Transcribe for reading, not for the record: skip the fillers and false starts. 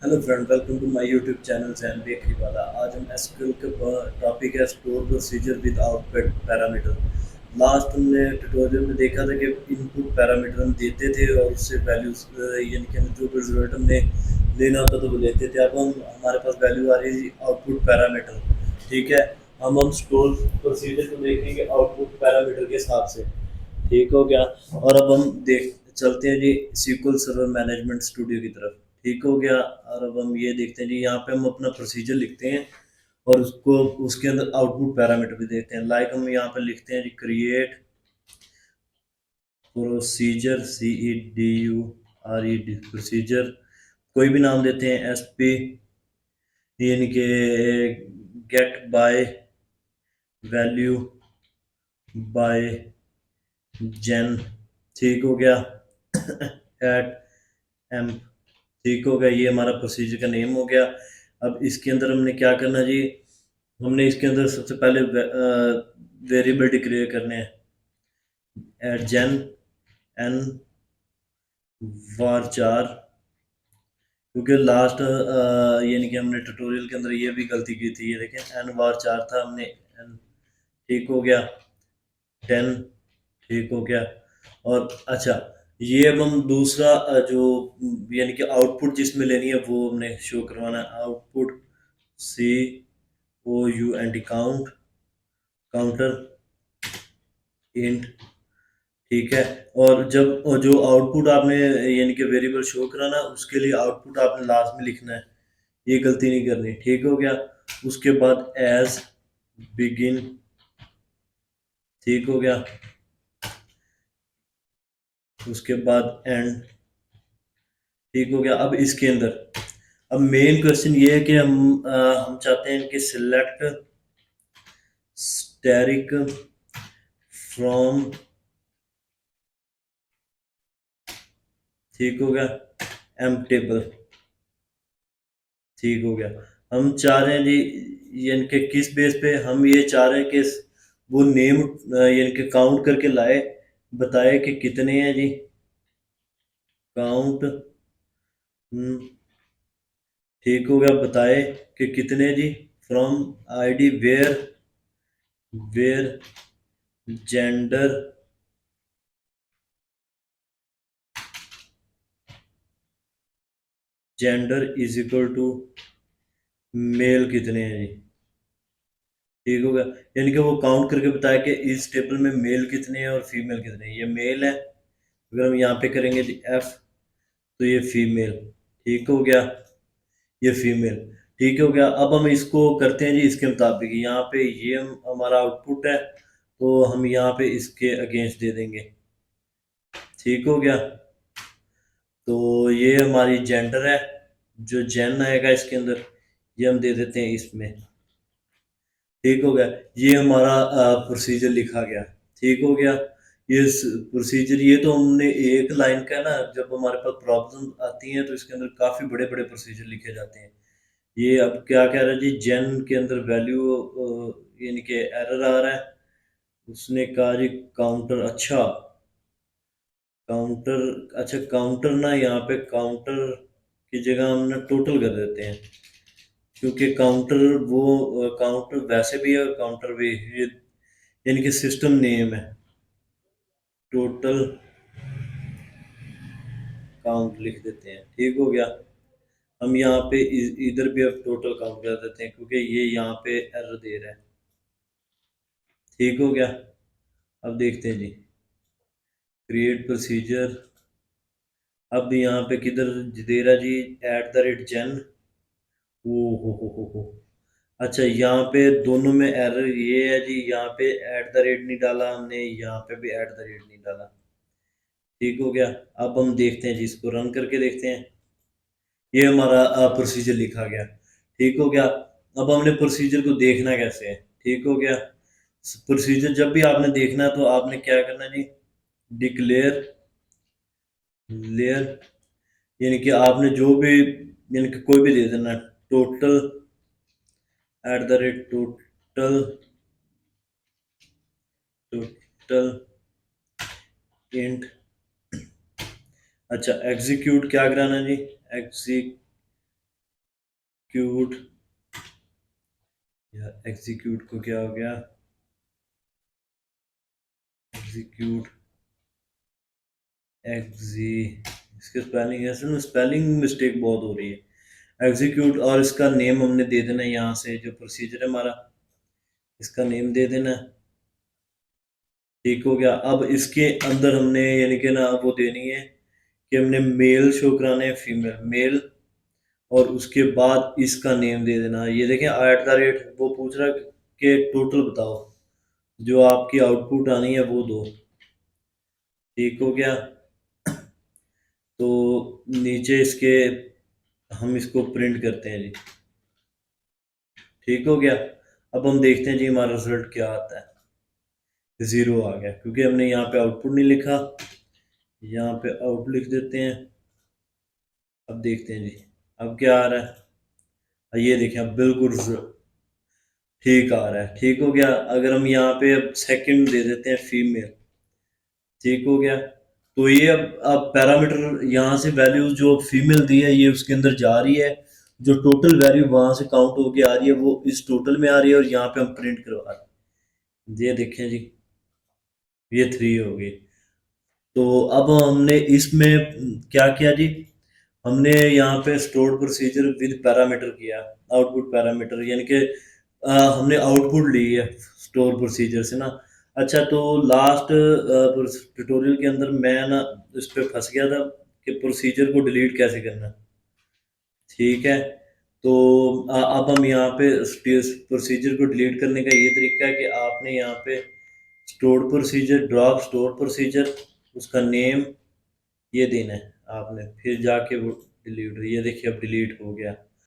Hello friend, welcome to my YouTube channel Jain bakery वाला। आज हम एसक्यूएल के टॉपिक है store procedure with output parameter. Last हमने ट्यूटोरियल में देखा था कि इनपुट पैरामीटर हम देते थे और उससे वैल्यूज यानी कि हमें जो भी रिजल्ट हमने लेना होता तो वो लेते थे। अब हम हमारे पास वैल्यू आ रही है आउटपुट पैरामीटर। ठीक है, हम स्टोर प्रोसीजर को देखेंगे आउटपुट पैरामीटर के हिसाब से। ठीक हो गया। और अब हम देख चलते हैं जी SQL सर्वर मैनेजमेंट स्टूडियो की तरफ। ठीक हो गया। और अब हम ये देखते हैं जी, यहाँ पे हम अपना प्रोसीजर लिखते हैं और उसको उसके अंदर आउटपुट पैरामीटर भी देते हैं। लाइक हम यहाँ पे लिखते हैं जी क्रिएट प्रोसीजर, CEDURED प्रोसीजर, कोई भी नाम देते हैं। SP यानी कि गेट बाय वैल्यू बाय जेन। ठीक हो गया। At M. ठीक हो गया, ये हमारा प्रोसीजर का नेम हो गया। अब इसके अंदर हमने क्या करना जी, हमने इसके अंदर सबसे पहले वेरिएबल डिक्लेयर करने हैं। एट जेन एन वार चार, क्योंकि लास्ट यानी कि हमने ट्यूटोरियल के अंदर ये भी गलती की थी। ये देखें, एन वार चार था, हमने एन। ठीक हो गया। 10। ठीक हो गया। और अच्छा, ये अब हम दूसरा जो यानी कि आउटपुट जिसमें लेनी है वो हमने शो करवाना है। Output COUNT count, counter int. ठीक है। और जब और जो आउटपुट आपने यानी कि वेरिएबल शो कराना, उसके लिए आउटपुट आपने लास्ट में लिखना है। ये गलती नहीं करनी। ठीक हो गया। उसके बाद एज बिगिन। ठीक हो गया। उसके बाद एंड। ठीक हो गया। अब इसके अंदर अब मेन क्वेश्चन ये है कि हम चाहते हैं कि सिलेक्ट स्टैरिक फ्रॉम। ठीक हो गया। M table. ठीक हो गया। हम चाह रहे हैं जी यानी कि किस बेस पे हम ये चाह रहे हैं कि वो नेम यानी कि काउंट करके लाए, बताए कि कितने हैं जी। काउंट। ठीक हो गया, बताए कि कितने जी। From ID where, where gender, gender is equal to male कितने हैं जी। ठीक हो गया। यानी कि वो काउंट करके बताया कि इस टेबल में मेल कितने हैं और फीमेल कितने हैं। ये मेल है, अगर हम यहाँ पे करेंगे जी F, तो ये फीमेल। ठीक हो गया। ये फीमेल। ठीक हो गया। अब हम इसको करते हैं जी इसके मुताबिक। यहाँ पे ये हमारा आउटपुट है, तो हम यहाँ पे इसके अगेंस्ट दे देंगे। ठीक हो गया। तो ये हमारी जेंडर है, जो जेन आएगा इसके अंदर, ये हम दे देते हैं इसमें। ठीक हो गया। ये हमारा प्रोसीजर लिखा गया। ठीक हो गया। ये प्रोसीजर, ये तो हमने एक लाइन का है ना। जब हमारे पास प्रॉब्लम आती है तो इसके अंदर काफ़ी बड़े बड़े प्रोसीजर लिखे जाते हैं। ये अब क्या कह रहा है जी, जेन के अंदर वैल्यू यानी कि एरर आ रहा है। उसने कहा जी काउंटर। अच्छा, काउंटर। अच्छा, काउंटर ना, यहाँ पे काउंटर की जगह हम ना टोटल कर देते हैं, क्योंकि काउंटर वो काउंटर वैसे भी है और काउंटर भी ये यानी कि सिस्टम नेम है। टोटल काउंट लिख देते हैं। ठीक हो गया। हम यहाँ पे इधर भी अब टोटल काउंट कर देते हैं, क्योंकि ये यहाँ पे एरर दे रहा है। ठीक हो गया। अब देखते हैं जी क्रिएट प्रोसीजर। अब यहाँ पे किधर दे रहा जी, @जेन। ओ हो। अच्छा, यहाँ पे दोनों में एरर ये है जी, यहाँ पे नहीं डाला हमने, यहाँ पे भी नहीं डाला। ठीक हो गया। अब हम देखते हैं जी, इसको रन करके देखते हैं। ये हमारा प्रोसीजर लिखा गया। ठीक हो गया। अब हमने प्रोसीजर को देखना कैसे है। ठीक हो गया। प्रोसीजर जब भी आपने देखना है तो आपने क्या करना जी, डिक्लेयर लेयर, यानी कि आपने जो भी यानी कि कोई भी दे देना। Total total total int. अच्छा, एग्जीक्यूट क्या कराना जी, एग्जीक्यूट क्यूट या एग्जीक्यूट को क्या हो गया, एग्जीक्यूट एग्जी, इसके स्पेलिंग है, सुनो स्पेलिंग मिस्टेक बहुत हो रही है। एग्जीक्यूट, और इसका नेम हमने दे देना है, यहाँ से जो प्रोसीजर है हमारा, इसका नेम दे देना है। ठीक हो गया। अब इसके अंदर हमने यानी कि ना वो देनी है कि हमने मेल शो कराने हैं, फीमेल मेल, और उसके बाद इसका नेम दे देना। ये देखें एट द रेट वो पूछ रहा है कि टोटल बताओ, जो आपकी आउटपुट आनी है वो दो। ठीक हो गया। तो नीचे इसके हम इसको प्रिंट करते हैं जी। ठीक हो गया। अब हम देखते हैं जी हमारा रिजल्ट क्या आता है। ज़ीरो आ गया क्योंकि हमने यहाँ पे आउटपुट नहीं लिखा, यहाँ पे आउट लिख देते हैं। अब देखते हैं जी अब क्या आ रहा है। ये देखें अब बिल्कुल ठीक आ रहा है। ठीक हो गया। अगर हम यहाँ पे अब सेकंड दे देते हैं फीमेल, ठीक हो गया। तो ये अब पैरामीटर यहाँ से वैल्यू जो फीमेल दी है ये उसके अंदर जा रही है, जो टोटल वैल्यू वहां से काउंट होके आ रही है वो इस टोटल में आ रही है, और यहाँ पे हम प्रिंट करवा रहे हैं। ये देखें जी, ये थ्री हो गई। तो अब हमने इसमें क्या किया जी, हमने यहाँ पे स्टोर प्रोसीजर विद पैरामीटर किया, आउटपुट पैरामीटर, यानी कि हमने आउटपुट ली है स्टोर प्रोसीजर से ना। अच्छा, तो लास्ट ट्यूटोरियल के अंदर मैं ना इस पे फंस गया था कि प्रोसीजर को डिलीट कैसे करना। ठीक है। तो अब हम यहाँ पे प्रोसीजर को डिलीट करने का ये तरीका है कि आपने यहाँ पे store procedure, drop store procedure, उसका नेम ये देना है आपने, फिर जाके वो डिलीट, ये देखिए अब डिलीट हो गया।